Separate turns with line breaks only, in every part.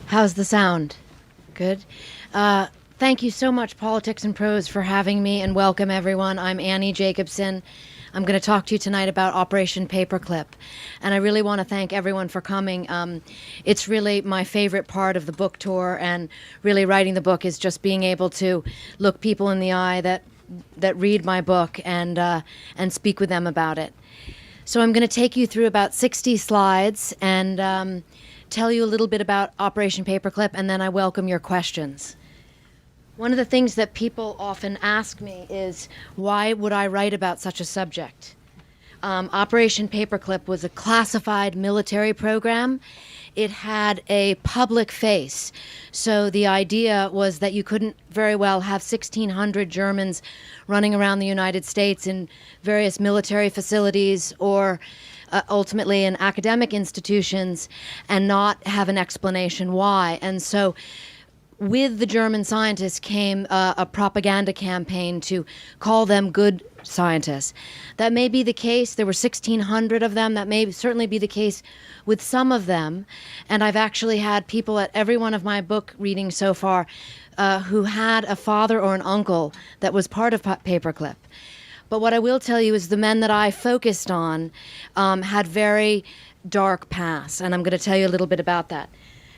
How's the sound? Good. Thank you so much, Politics and Prose, for having me, and welcome everyone. I'm Annie Jacobsen. I'm going to talk to you tonight about Operation Paperclip, and I really want to thank everyone for coming. It's really my favorite part of the book tour, and really writing the book is just being able to look people in the eye that read my book and speak with them about it. So I'm going to take you through about 60 slides and tell you a little bit about Operation Paperclip, and then I welcome your questions. One of the things that people often ask me is, why would I write about such a subject? Operation Paperclip was a classified military program. It had a public face. So the idea was that you couldn't very well have 1,600 Germans running around the United States in various military facilities or ultimately in academic institutions and not have an explanation why. And so with the German scientists came a propaganda campaign to call them good scientists. That may be the case. There were 1,600 of them. That may certainly be the case with some of them. And I've actually had people at every one of my book readings so far who had a father or an uncle that was part of Paperclip. But what I will tell you is the men that I focused on had very dark pasts, and I'm going to tell you a little bit about that.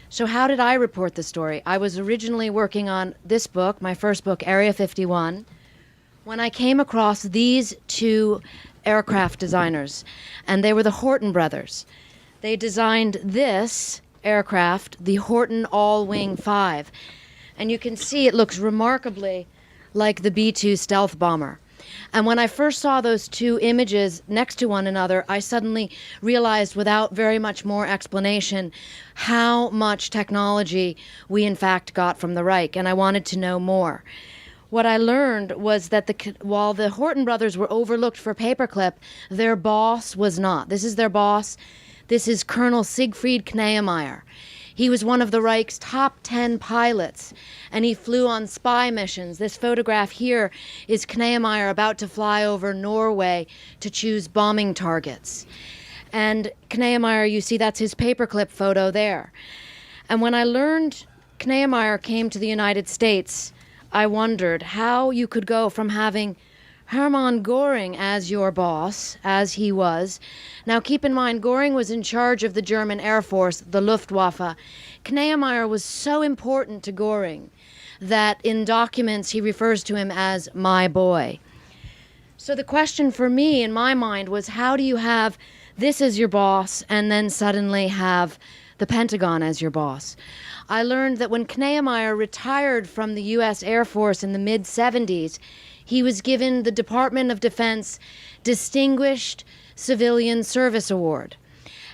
So how did I report the story? I was originally working on this book, my first book, Area 51, when I came across these two aircraft designers, and they were the Horton brothers. They designed this aircraft, the Horton All-Wing 5, and you can see it looks remarkably like the B-2 stealth bomber. And when I first saw those two images next to one another, I suddenly realized, without very much more explanation, how much technology we in fact got from the Reich, and I wanted to know more. What I learned was that while the Horton brothers were overlooked for Paperclip, their boss was not. This is their boss. This is Colonel Siegfried Kneemeyer. He was one of the Reich's top 10 pilots, and he flew on spy missions. This photograph here is Kneemeyer about to fly over Norway to choose bombing targets. And Kneemeyer, you see, that's his Paperclip photo there. And when I learned Kneemeyer came to the United States, I wondered how you could go from having Hermann Göring as your boss, as he was. Now keep in mind, Göring was in charge of the German Air Force, the Luftwaffe. Kneemeyer was so important to Göring that in documents he refers to him as my boy. So the question for me in my mind was, how do you have this as your boss and then suddenly have the Pentagon as your boss? I learned that when Kneemeyer retired from the U.S. Air Force in the mid-70s, he was given the Department of Defense Distinguished Civilian Service Award.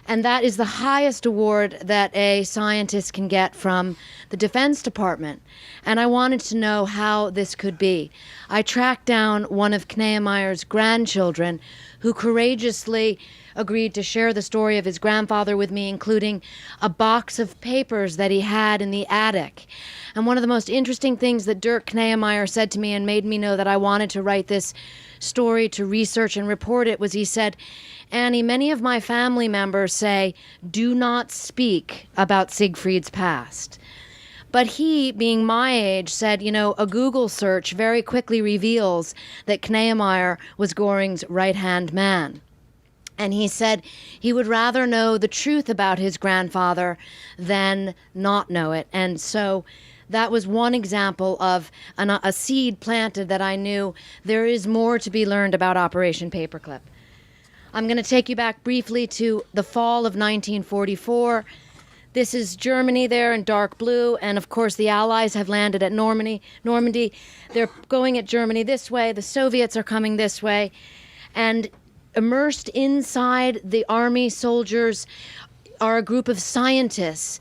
And that is the highest award that a scientist can get from the Defense Department. And I wanted to know how this could be. I tracked down one of Kneemeyer's grandchildren who courageously agreed to share the story of his grandfather with me, including a box of papers that he had in the attic. And one of the most interesting things that Dirk Kneemeyer said to me and made me know that I wanted to write this story, to research and report it, was he said, "Annie, many of my family members say, do not speak about Siegfried's past." But he, being my age, said, a Google search very quickly reveals that Kneemeyer was Göring's right-hand man. And he said he would rather know the truth about his grandfather than not know it. And so that was one example of a seed planted that I knew there is more to be learned about Operation Paperclip. I'm going to take you back briefly to the fall of 1944. This is Germany there in dark blue, and of course the Allies have landed at Normandy. They're going at Germany this way, the Soviets are coming this way, and immersed inside the army soldiers are a group of scientists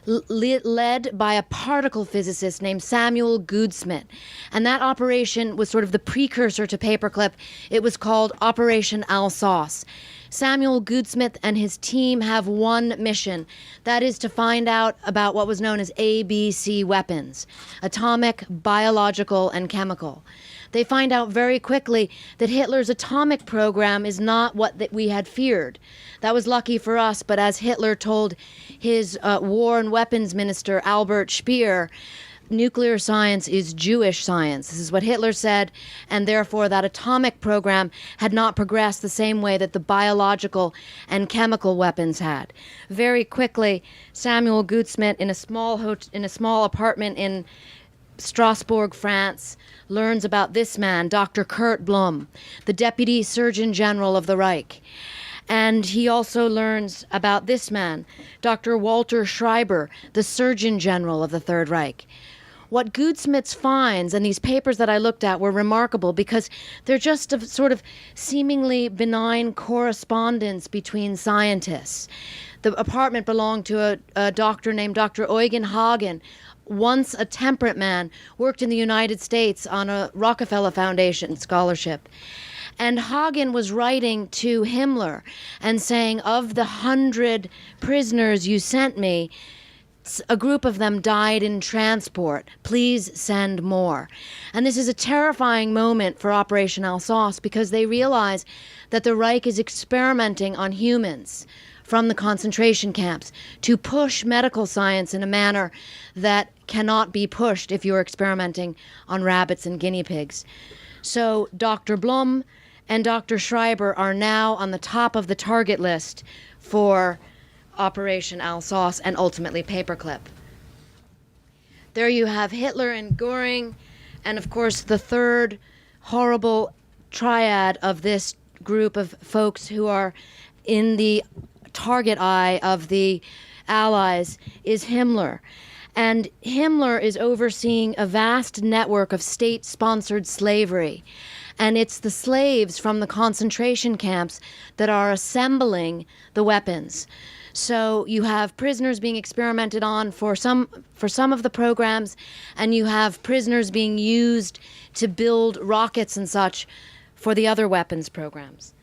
led by a particle physicist named Samuel Goudsmit. And that operation was sort of the precursor to Paperclip. It was called Operation Alsace. Samuel Goudsmit and his team have one mission. That is to find out about what was known as ABC weapons: atomic, biological, and chemical. they find out very quickly that Hitler's atomic program is not what that we had feared. That was lucky for us, but as Hitler told his war and weapons minister, Albert Speer, nuclear science is Jewish science. This is what Hitler said, and therefore that atomic program had not progressed the same way that the biological and chemical weapons had. Very quickly, Samuel Goudsmit, in a small apartment in Strasbourg, France, learns about this man, Dr. Kurt Blum, the Deputy Surgeon General of the Reich. And he also learns about this man, Dr. Walter Schreiber, the Surgeon General of the Third Reich. What Goudsmit's finds, and these papers that I looked at, were remarkable because they're just a sort of seemingly benign correspondence between scientists. The apartment belonged to a doctor named Dr. Eugen Hagen, once a temperate man, worked in the United States on a Rockefeller Foundation scholarship. And Hagen was writing to Himmler and saying, of the 100 prisoners you sent me, a group of them died in transport. Please send more. And this is a terrifying moment for Operation Alsace because they realize that the Reich is experimenting on humans from the concentration camps to push medical science in a manner that cannot be pushed if you're experimenting on rabbits and guinea pigs. So Dr. Blum and Dr. Schreiber are now on the top of the target list for Operation Alsace and ultimately Paperclip. There you have Hitler and Goering, and of course the third horrible triad of this group of folks who are in the target eye of the Allies is Himmler. And Himmler is overseeing a vast network of state-sponsored slavery. And it's the slaves from the concentration camps that are assembling the weapons. So you have prisoners being experimented on for some of the programs, and you have prisoners being used to build rockets and such for the other weapons programs.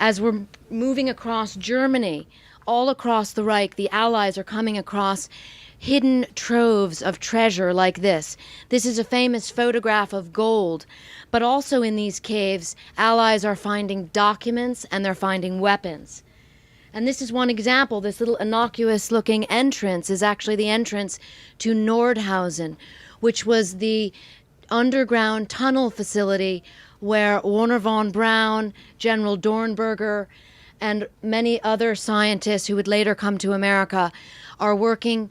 As we're moving across Germany, all across the Reich, the Allies are coming across hidden troves of treasure like this. This is a famous photograph of gold, but also in these caves, Allies are finding documents and they're finding weapons. And this is one example. This little innocuous-looking entrance is actually the entrance to Nordhausen, which was the underground tunnel facility where Wernher von Braun, General Dornberger, and many other scientists who would later come to America are working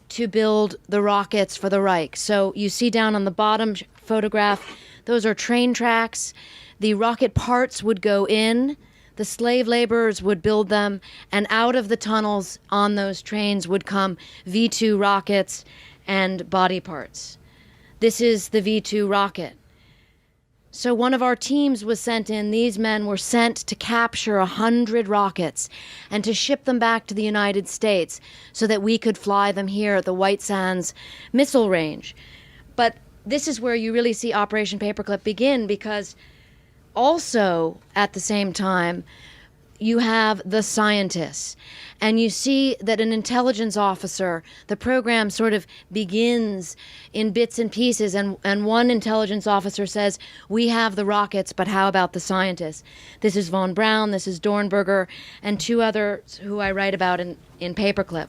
to build the rockets for the Reich. So you see down on the bottom photograph, those are train tracks. The rocket parts would go in, the slave laborers would build them, and out of the tunnels on those trains would come V-2 rockets and body parts. This is the V-2 rocket. So one of our teams was sent in. These men were sent to capture 100 rockets and to ship them back to the United States so that we could fly them here at the White Sands missile range. But this is where you really see Operation Paperclip begin, because also at the same time you have the scientists, and you see that an intelligence officer, the program sort of begins in bits and pieces, and one intelligence officer says, we have the rockets, but how about the scientists? This is von Braun, this is Dornberger, and two others who I write about in Paperclip.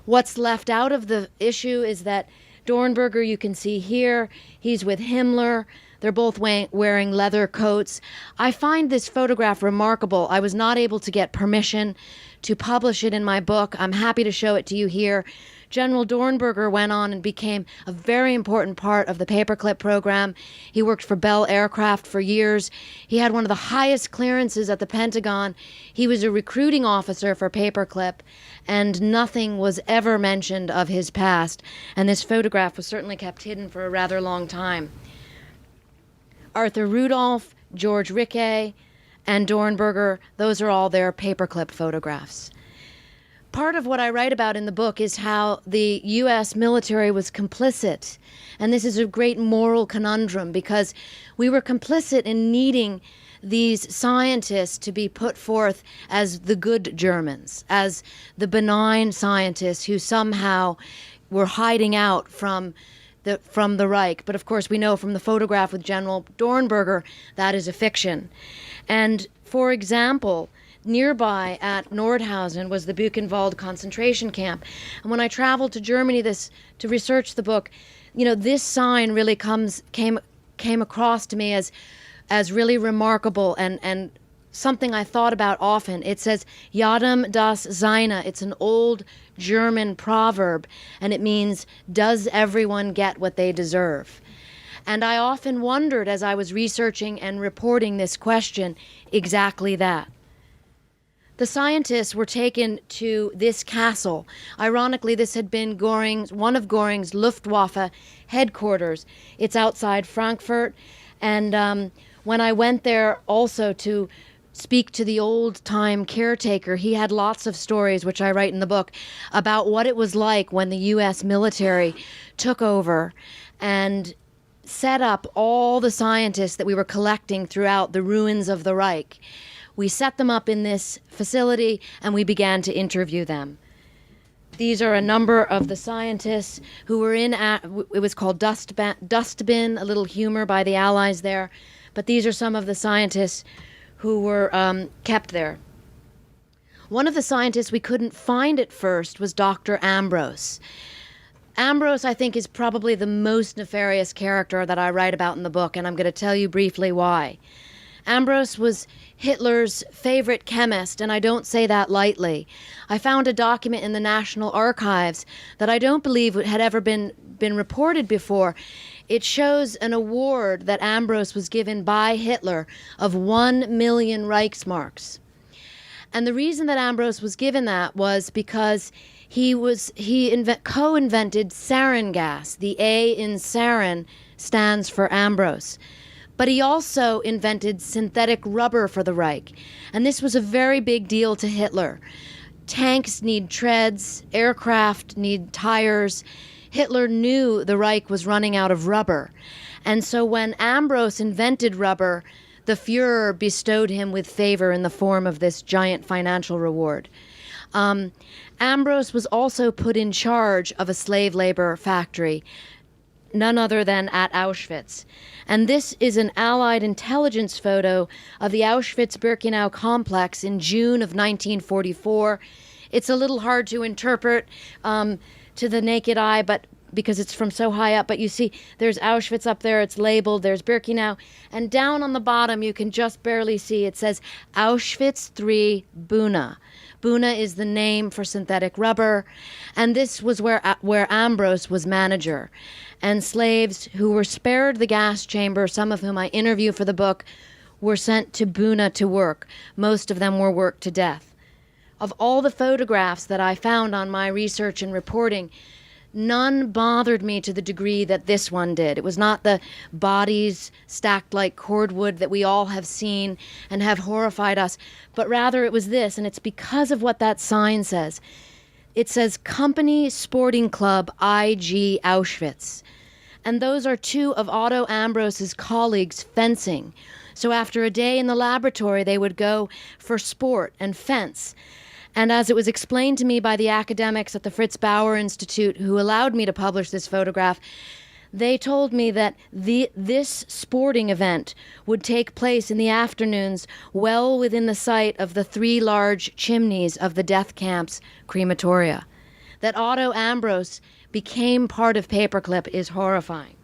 What's left out of the issue is that Dornberger, you can see here, he's with Himmler. They're both wearing leather coats. I find this photograph remarkable. I was not able to get permission to publish it in my book. I'm happy to show it to you here. General Dornberger went on and became a very important part of the Paperclip program. He worked for Bell Aircraft for years. He had one of the highest clearances at the Pentagon. He was a recruiting officer for Paperclip, and nothing was ever mentioned of his past. And this photograph was certainly kept hidden for a rather long time. Arthur Rudolph, George Rickey, and Dornberger, those are all their Paperclip photographs. Part of what I write about in the book is how the U.S. military was complicit. And this is a great moral conundrum, because we were complicit in needing these scientists to be put forth as the good Germans, as the benign scientists who somehow were hiding out from from the Reich. But of course, we know from the photograph with General Dornberger that is a fiction. And for example, nearby at Nordhausen was the Buchenwald concentration camp. And when I traveled to Germany to research the book, this sign really came across to me as really remarkable and something I thought about often. It says Jedem das Seine. It's an old German proverb, and it means, does everyone get what they deserve? And I often wondered as I was researching and reporting this question, exactly that. The scientists were taken to this castle. Ironically, this had been one of Göring's Luftwaffe headquarters. It's outside Frankfurt, and when I went there also to speak to the old-time caretaker, he had lots of stories, which I write in the book, about what it was like when the U.S. military took over and set up all the scientists that we were collecting throughout the ruins of the Reich. We set them up in this facility, and we began to interview them. These are a number of the scientists who were it was called Dustbin, a little humor by the Allies there. But these are some of the scientists who were kept there. One of the scientists we couldn't find at first was Dr. Ambros. Ambros, I think, is probably the most nefarious character that I write about in the book, and I'm going to tell you briefly why. Ambros was Hitler's favorite chemist, and I don't say that lightly. I found a document in the National Archives that I don't believe had ever been reported before. It shows an award that Ambros was given by Hitler of 1 million Reichsmarks. And the reason that Ambros was given that was because he co-invented sarin gas. The A in sarin stands for Ambros. But he also invented synthetic rubber for the Reich. And this was a very big deal to Hitler. Tanks need treads, aircraft need tires. Hitler knew the Reich was running out of rubber. And so when Ambros invented rubber, the Fuhrer bestowed him with favor in the form of this giant financial reward. Ambros was also put in charge of a slave labor factory, none other than at Auschwitz. And this is an Allied intelligence photo of the Auschwitz-Birkenau complex in June of 1944. It's a little hard to interpret to the naked eye, but because it's from so high up, but you see there's Auschwitz up there, it's labeled, there's Birkenau, and down on the bottom you can just barely see, it says Auschwitz III Buna. Buna is the name for synthetic rubber, and this was where Ambros was manager. And slaves who were spared the gas chamber, some of whom I interview for the book, were sent to Buna to work. Most of them were worked to death. Of all the photographs that I found on my research and reporting, none bothered me to the degree that this one did. It was not the bodies stacked like cordwood that we all have seen and have horrified us, but rather it was this, and it's because of what that sign says. It says Company Sporting Club IG Auschwitz. And those are two of Otto Ambros's colleagues fencing. So after a day in the laboratory, they would go for sport and fence. And as it was explained to me by the academics at the Fritz Bauer Institute who allowed me to publish this photograph, they told me that this sporting event would take place in the afternoons well within the sight of the 3 large chimneys of the death camp's crematoria. That Otto Ambros became part of Paperclip is horrifying.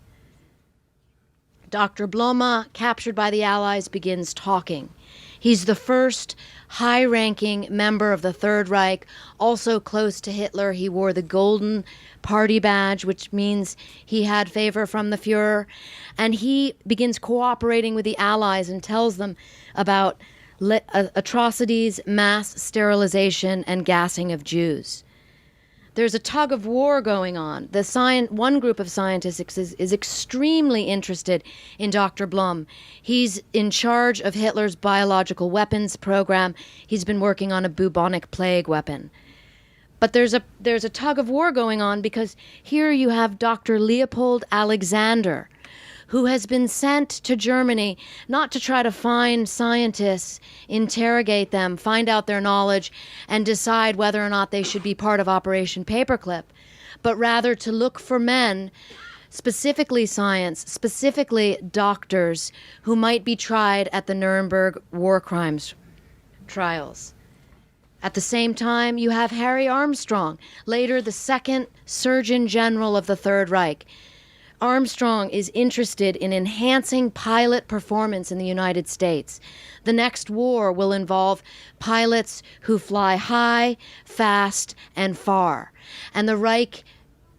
Dr. Bloma, captured by the Allies, begins talking. He's the first high-ranking member of the Third Reich, also close to Hitler. He wore the golden party badge, which means he had favor from the Fuhrer. And he begins cooperating with the Allies and tells them about atrocities, mass sterilization, and gassing of Jews. There's a tug of war going on. One group of scientists is extremely interested in Dr. Blum. He's in charge of Hitler's biological weapons program. He's been working on a bubonic plague weapon. But there's a tug of war going on because here you have Dr. Leopold Alexander, who has been sent to Germany not to try to find scientists, interrogate them, find out their knowledge, and decide whether or not they should be part of Operation Paperclip, but rather to look for men specifically science, specifically doctors who might be tried at the Nuremberg war crimes trials. At the same time, you have Harry Armstrong, later the second Surgeon General of the Third Reich. Armstrong is interested in enhancing pilot performance in the United States. The next war will involve pilots who fly high, fast, and far. And the Reich,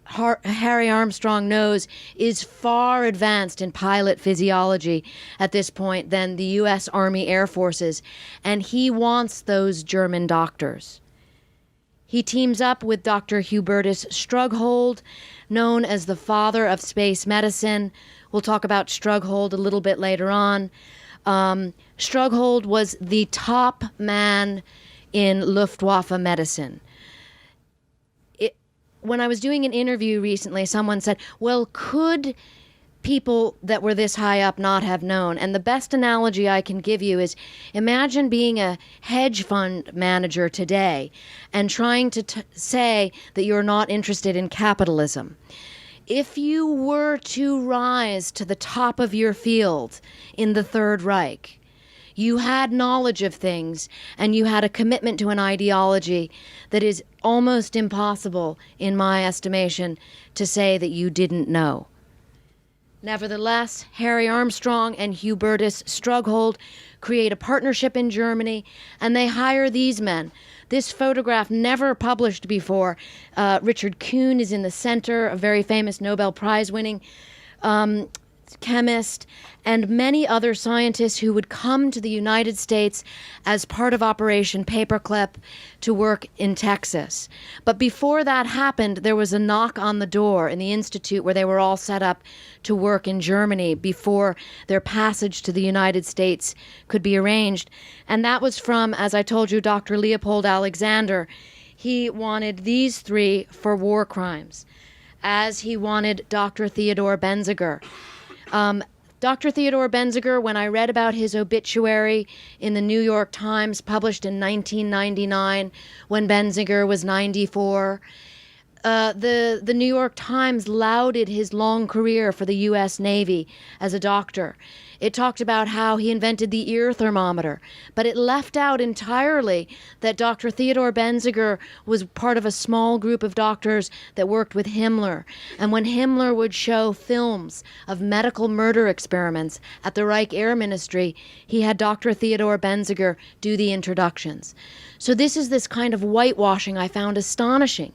Harry Armstrong knows, is far advanced in pilot physiology at this point than the U.S. Army Air Forces, and he wants those German doctors. He teams up with Dr. Hubertus Strughold, known as the father of space medicine. We'll talk about Strughold a little bit later on. Strughold was the top man in Luftwaffe medicine. When I was doing an interview recently, someone said, well, could people that were this high up not have known? And the best analogy I can give you is imagine being a hedge fund manager today and trying to say that you're not interested in capitalism. If you were to rise to the top of your field in the Third Reich, you had knowledge of things and you had a commitment to an ideology that is almost impossible, in my estimation, to say that you didn't know. Nevertheless, Harry Armstrong and Hubertus Strughold create a partnership in Germany, and they hire these men. This photograph, never published before. Richard Kuhn is in the center, a very famous Nobel Prize-winning chemist, and many other scientists who would come to the United States as part of Operation Paperclip to work in Texas. But before that happened, there was a knock on the door in the institute where they were all set up to work in Germany before their passage to the United States could be arranged. And that was from, as I told you, Dr. Leopold Alexander. He wanted these three for war crimes, as he wanted Dr. Theodore Benziger. Dr. Theodore Benziger, when I read about his obituary in the New York Times, published in 1999, when Benziger was 94, the New York Times lauded his long career for the U.S. Navy as a doctor. It talked about how he invented the ear thermometer, but it left out entirely that Dr. Theodore Benziger was part of a small group of doctors that worked with Himmler. And when Himmler would show films of medical murder experiments at the Reich Air Ministry, he had Dr. Theodore Benziger do the introductions. So this kind of whitewashing I found astonishing.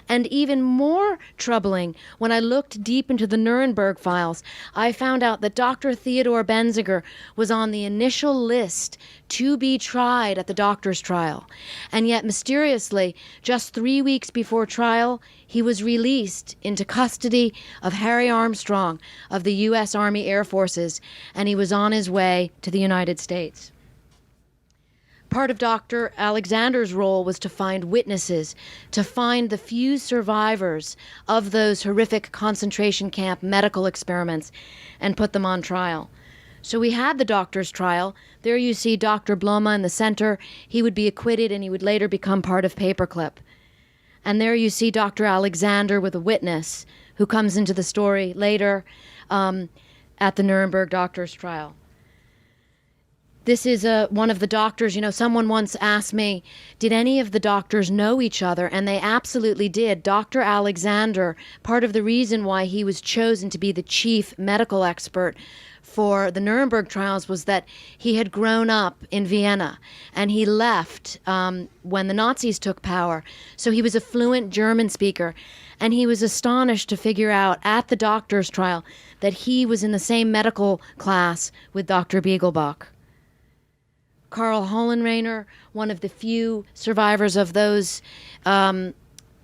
And even more troubling, when I looked deep into the Nuremberg files, I found out that Dr. Theodore Benziger was on the initial list to be tried at the doctor's trial. And yet, mysteriously, just 3 weeks before trial, he was released into custody of Harry Armstrong of the U.S. Army Air Forces, and he was on his way to the United States. Part of Dr. Alexander's role was to find witnesses, to find the few survivors of those horrific concentration camp medical experiments and put them on trial. So we had the doctor's trial. There you see Dr. Bloma in the center. He would be acquitted and he would later become part of Paperclip. And there you see Dr. Alexander with a witness who comes into the story later at the Nuremberg doctor's trial. This is one of the doctors. Someone once asked me, did any of the doctors know each other? And they absolutely did. Dr. Alexander, part of the reason why he was chosen to be the chief medical expert for the Nuremberg trials was that he had grown up in Vienna and he left when the Nazis took power. So he was a fluent German speaker, and he was astonished to figure out at the doctor's trial that he was in the same medical class with Dr. Biegelbach. Karl Hollenrainer, one of the few survivors of those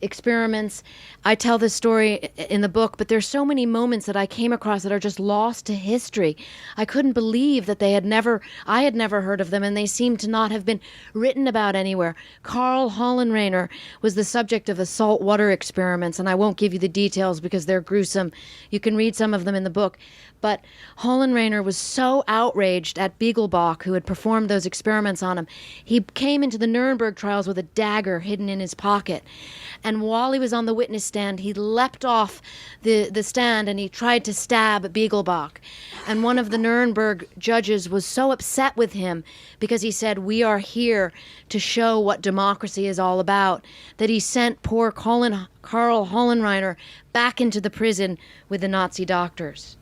experiments. I tell this story in the book, but there's so many moments that I came across that are just lost to history. I couldn't believe that I had never heard of them, and they seemed to not have been written about anywhere. Karl Hollenrainer was the subject of the saltwater experiments, and I won't give you the details because they're gruesome. You can read some of them in the book. But Hollenrainer was so outraged at Biegelbach, who had performed those experiments on him. He came into the Nuremberg trials with a dagger hidden in his pocket. And while he was on the witness stand, he leapt off the stand and he tried to stab Biegelbach. And one of the Nuremberg judges was so upset with him because he said, "We are here to show what democracy is all about," that he sent poor Karl Hollenreiner back into the prison with the Nazi doctors.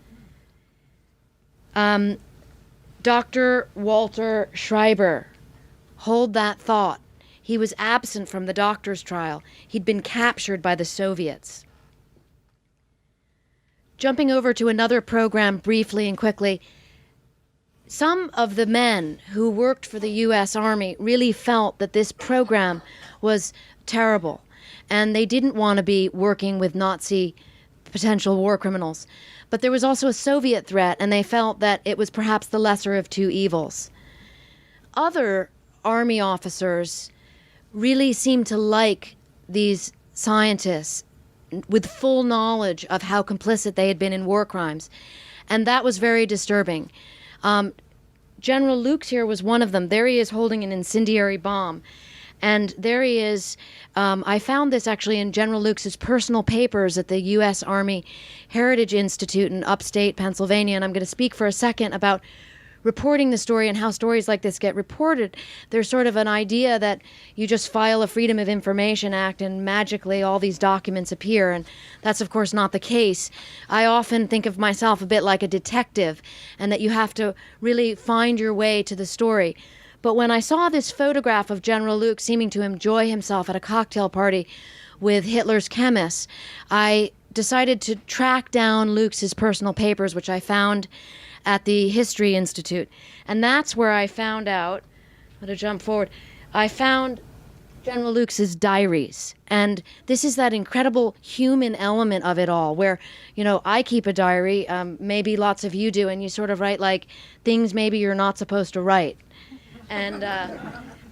Dr. Walter Schreiber, hold that thought. He was absent from the doctor's trial. He'd been captured by the Soviets. Jumping over to another program briefly and quickly, some of the men who worked for the U.S. Army really felt that this program was terrible, and they didn't want to be working with Nazi potential war criminals. But there was also a Soviet threat, and they felt that it was perhaps the lesser of two evils. Other Army officers really seemed to like these scientists with full knowledge of how complicit they had been in war crimes, and that was very disturbing. General Lukes here was one of them. There he is holding an incendiary bomb. And there he is. I found this actually in General Lukes' personal papers at the U.S. Army Heritage Institute in upstate Pennsylvania. And I'm going to speak for a second about reporting the story and how stories like this get reported. There's sort of an idea that you just file a Freedom of Information Act and magically all these documents appear. And that's, of course, not the case. I often think of myself a bit like a detective, and that you have to really find your way to the story. But when I saw this photograph of General Lukes seeming to enjoy himself at a cocktail party with Hitler's chemists, I decided to track down Lukes' personal papers, which I found at the History Institute. And that's where I found out, I'm going to jump forward, I found General Lukes' diaries. And this is that incredible human element of it all, where, you know, I keep a diary, maybe lots of you do, and you sort of write like things maybe you're not supposed to write. And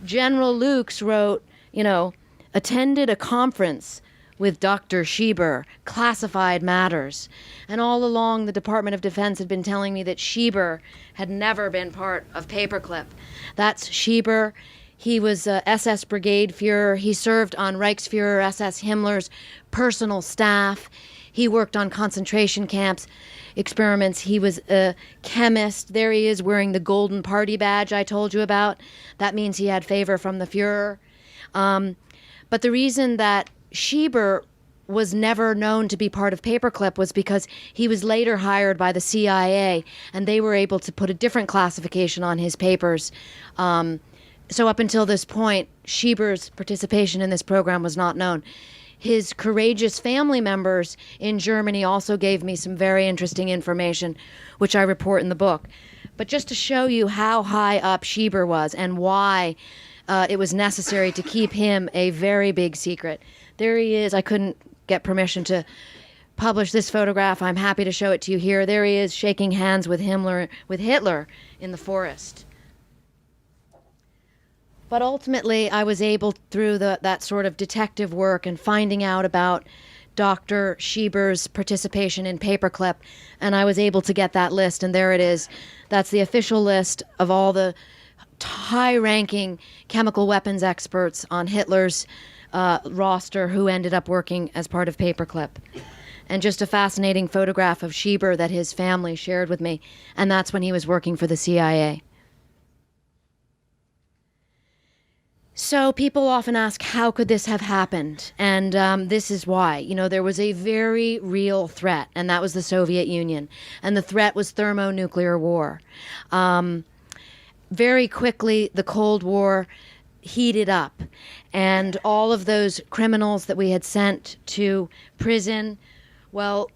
General Lukes wrote, you know, attended a conference with Dr. Schieber, classified matters. And all along, the Department of Defense had been telling me that Schieber had never been part of Paperclip. That's Schieber. He was SS Brigade Führer. He served on Reichsführer SS Himmler's personal staff. He worked on concentration camps experiments. He was a chemist. There he is wearing the golden party badge I told you about. That means he had favor from the Führer. But the reason that Schieber was never known to be part of Paperclip was because he was later hired by the CIA, and they were able to put a different classification on his papers. So up until this point, Schieber's participation in this program was not known. His courageous family members in Germany also gave me some very interesting information, which I report in the book. But just to show you how high up Schieber was and why it was necessary to keep him a very big secret. There he is. I couldn't get permission to publish this photograph. I'm happy to show it to you here. There he is shaking hands with Hitler in the forest. But ultimately, I was able, through that sort of detective work and finding out about Dr. Schieber's participation in Paperclip, and I was able to get that list, and there it is. That's the official list of all the high-ranking chemical weapons experts on Hitler's roster who ended up working as part of Paperclip. And just a fascinating photograph of Schieber that his family shared with me, and that's when he was working for the CIA. So people often ask, how could this have happened? And this is why. You know, there was a very real threat, and that was the Soviet Union. And the threat was thermonuclear war. Very quickly, the Cold War heated up. And all of those criminals that we had sent to prison, well,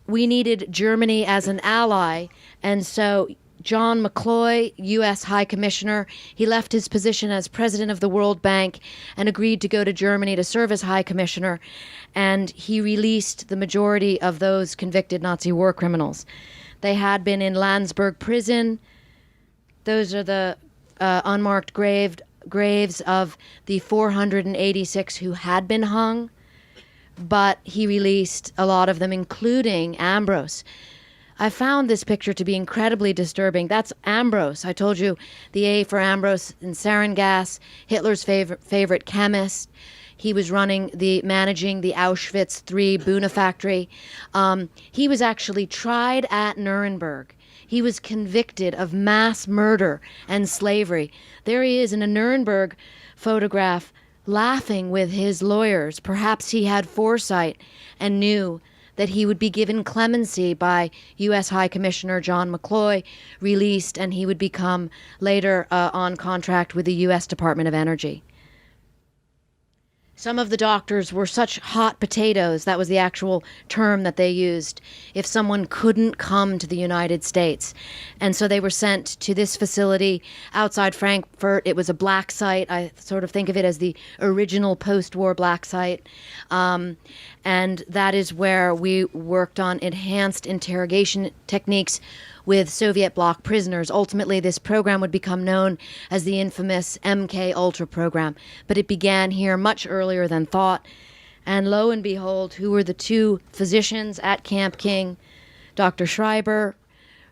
we needed Germany as an ally. And so John McCloy, U.S. High Commissioner, he left his position as president of the World Bank and agreed to go to Germany to serve as High Commissioner, and he released the majority of those convicted Nazi war criminals. They had been in Landsberg prison. Those are the unmarked graves of the 486 who had been hung, but he released a lot of them, including Ambros. I found this picture to be incredibly disturbing. That's Ambros. I told you the A for Ambros in sarin gas, Hitler's favorite chemist. He was managing the Auschwitz III Buna factory. He was actually tried at Nuremberg. He was convicted of mass murder and slavery. There he is in a Nuremberg photograph, laughing with his lawyers. Perhaps he had foresight and knew that he would be given clemency by U.S. High Commissioner John McCloy, released, and he would become later on contract with the U.S. Department of Energy. Some of the doctors were such hot potatoes, that was the actual term that they used, if someone couldn't come to the United States. And so they were sent to this facility outside Frankfurt. It was a black site. I sort of think of it as the original post-war black site. And that is where we worked on enhanced interrogation techniques with Soviet bloc prisoners. Ultimately, this program would become known as the infamous MK Ultra program, but it began here much earlier than thought. And lo and behold, who were the two physicians at Camp King? Dr. Schreiber,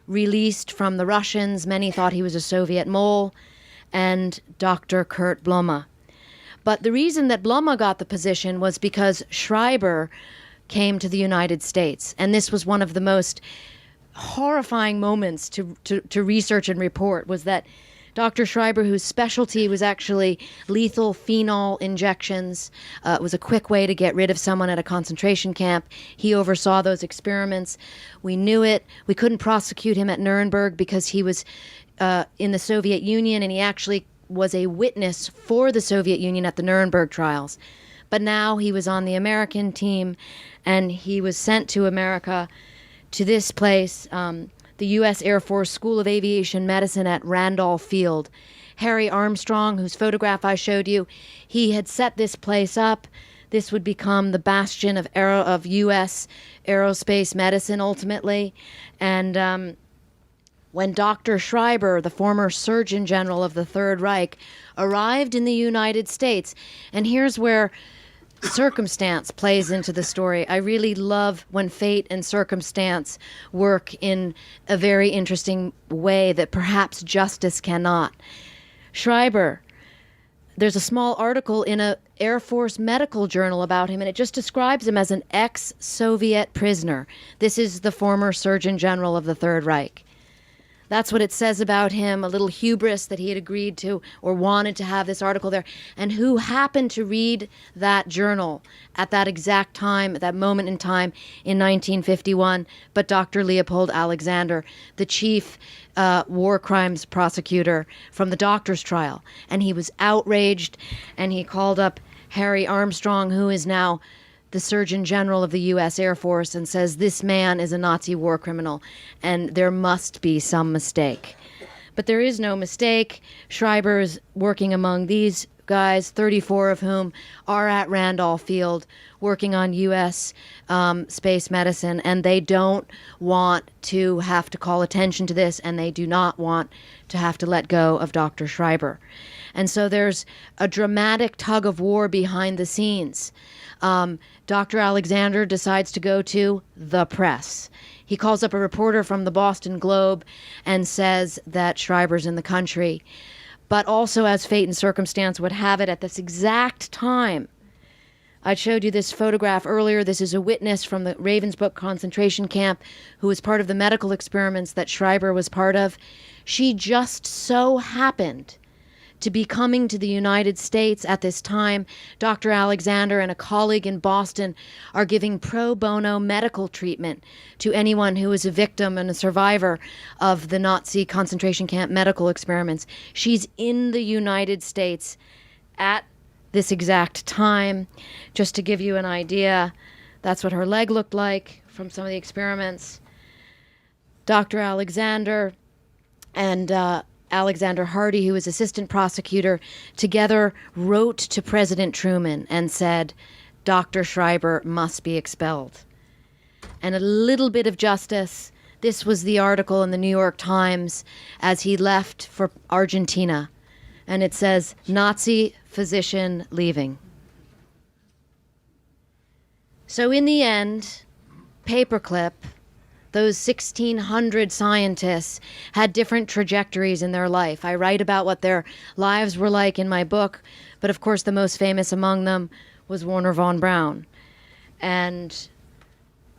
released from the Russians. Many thought he was a Soviet mole. And Dr. Kurt Blome. But the reason that Blome got the position was because Schreiber came to the United States. And this was one of the most horrifying moments to research and report, was that Dr. Schreiber, whose specialty was actually lethal phenol injections, it was a quick way to get rid of someone at a concentration camp. He oversaw those experiments. We knew it. We couldn't prosecute him at Nuremberg because he was in the Soviet Union, and he actually was a witness for the Soviet Union at the Nuremberg trials. But now he was on the American team, and he was sent to America, to this place, the U.S. Air Force School of Aviation Medicine at Randolph Field. Harry Armstrong, whose photograph I showed you, he had set this place up. This would become the bastion of U.S. aerospace medicine ultimately. And when Dr. Schreiber, the former Surgeon General of the Third Reich, arrived in the United States, and here's where circumstance plays into the story. I really love when fate and circumstance work in a very interesting way that perhaps justice cannot. Schreiber, there's a small article in an Air Force medical journal about him, and it just describes him as an ex-Soviet prisoner. This is the former Surgeon General of the Third Reich. That's what it says about him, a little hubris that he had agreed to or wanted to have this article there. And who happened to read that journal at that exact time, at that moment in time in 1951, but Dr. Leopold Alexander, the chief war crimes prosecutor from the doctor's trial. And he was outraged, and he called up Harry Armstrong, who is now the Surgeon General of the U.S. Air Force, and says this man is a Nazi war criminal and there must be some mistake. But there is no mistake. Schreiber is working among these guys, 34 of whom are at Randolph Field working on U.S. space medicine, and they don't want to have to call attention to this, and they do not want to have to let go of Dr. Schreiber. And so there's a dramatic tug of war behind the scenes. Dr. Alexander decides to go to the press. He calls up a reporter from the Boston Globe and says that Schreiber's in the country. But also, as fate and circumstance would have it, at this exact time, I showed you this photograph earlier. This is a witness from the Ravensbrück concentration camp who was part of the medical experiments that Schreiber was part of. She just so happened to be coming to the United States at this time. Dr. Alexander and a colleague in Boston are giving pro bono medical treatment to anyone who is a victim and a survivor of the Nazi concentration camp medical experiments. She's in the United States at this exact time. Just to give you an idea, that's what her leg looked like from some of the experiments. Dr. Alexander and Alexander Hardy, who was assistant prosecutor, together wrote to President Truman and said, Dr. Schreiber must be expelled. And a little bit of justice. This was the article in the New York Times as he left for Argentina. And it says, Nazi physician leaving. So in the end, Paperclip, those 1,600 scientists, had different trajectories in their life. I write about what their lives were like in my book, but of course the most famous among them was Wernher von Braun. And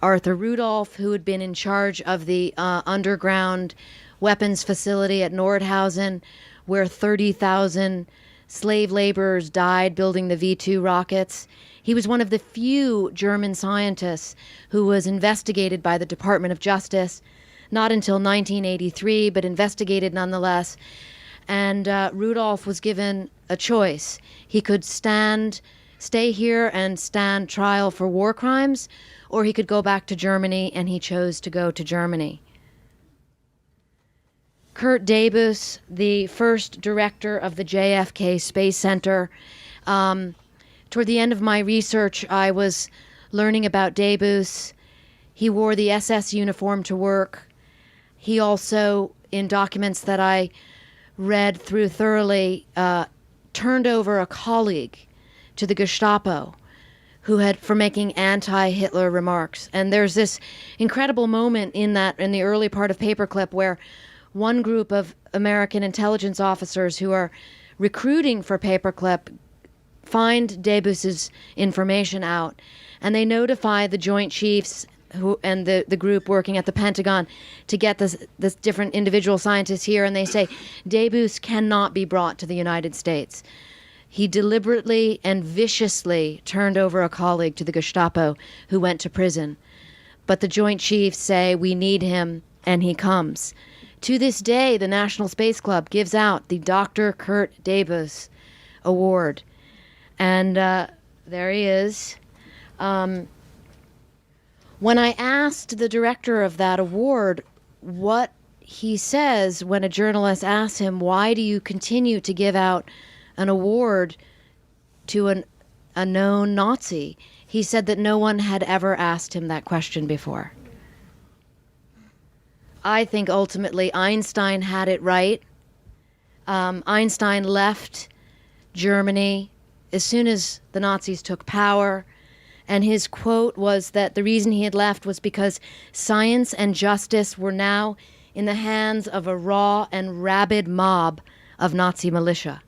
Arthur Rudolph, who had been in charge of the underground weapons facility at Nordhausen, where 30,000 slave laborers died building the V-2 rockets. He was one of the few German scientists who was investigated by the Department of Justice, not until 1983, but investigated nonetheless. And Rudolph was given a choice. He could stay here and stand trial for war crimes, or he could go back to Germany, and he chose to go to Germany. Kurt Debus, the first director of the JFK Space Center. Toward the end of my research, I was learning about Debus. He wore the SS uniform to work. He also, in documents that I read through thoroughly, turned over a colleague to the Gestapo for making anti-Hitler remarks. And there's this incredible moment in the early part of Paperclip where one group of American intelligence officers who are recruiting for Paperclip find Debus's information out, and they notify the Joint Chiefs and the group working at the Pentagon to get this different individual scientists here, and they say Debus cannot be brought to the United States. He deliberately and viciously turned over a colleague to the Gestapo who went to prison. But the Joint Chiefs say, we need him, and he comes. To this day, the National Space Club gives out the Dr. Kurt Debus Award. And there he is. When I asked the director of that award what he says when a journalist asks him, why do you continue to give out an award to a known Nazi, he said that no one had ever asked him that question before. I think ultimately Einstein had it right. Einstein left Germany as soon as the Nazis took power, and his quote was that the reason he had left was because science and justice were now in the hands of a raw and rabid mob of Nazi militia.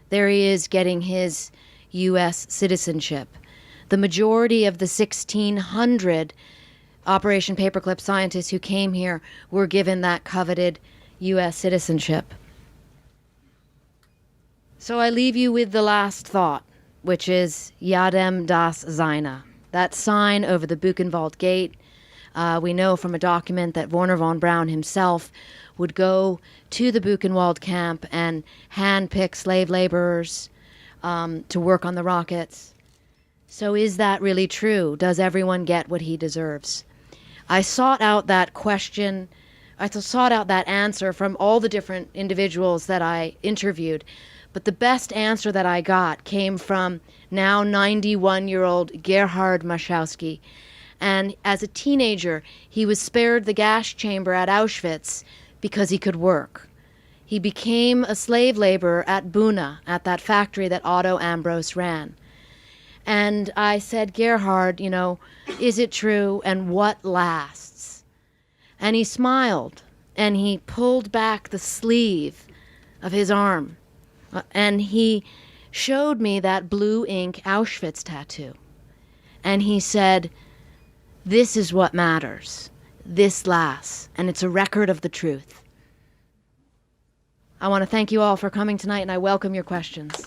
There he is getting his U.S. citizenship. The majority of the 1,600 Operation Paperclip scientists who came here were given that coveted U.S. citizenship. So I leave you with the last thought, which is Yadem das Seine, that sign over the Buchenwald Gate. We know from a document that Wernher von Braun himself would go to the Buchenwald camp and handpick slave laborers to work on the rockets. So is that really true? Does everyone get what he deserves? I sought out that question. I sought out that answer from all the different individuals that I interviewed. But the best answer that I got came from now 91-year-old Gerhard Maschowski. And as a teenager, he was spared the gas chamber at Auschwitz because he could work. He became a slave laborer at Buna, at that factory that Otto Ambros ran. And I said, Gerhard, is it true, and what lasts? And he smiled, and he pulled back the sleeve of his arm, and he showed me that blue ink Auschwitz tattoo. And he said, this is what matters. This lasts, and it's a record of the truth. I want to thank you all for coming tonight, and I welcome your questions.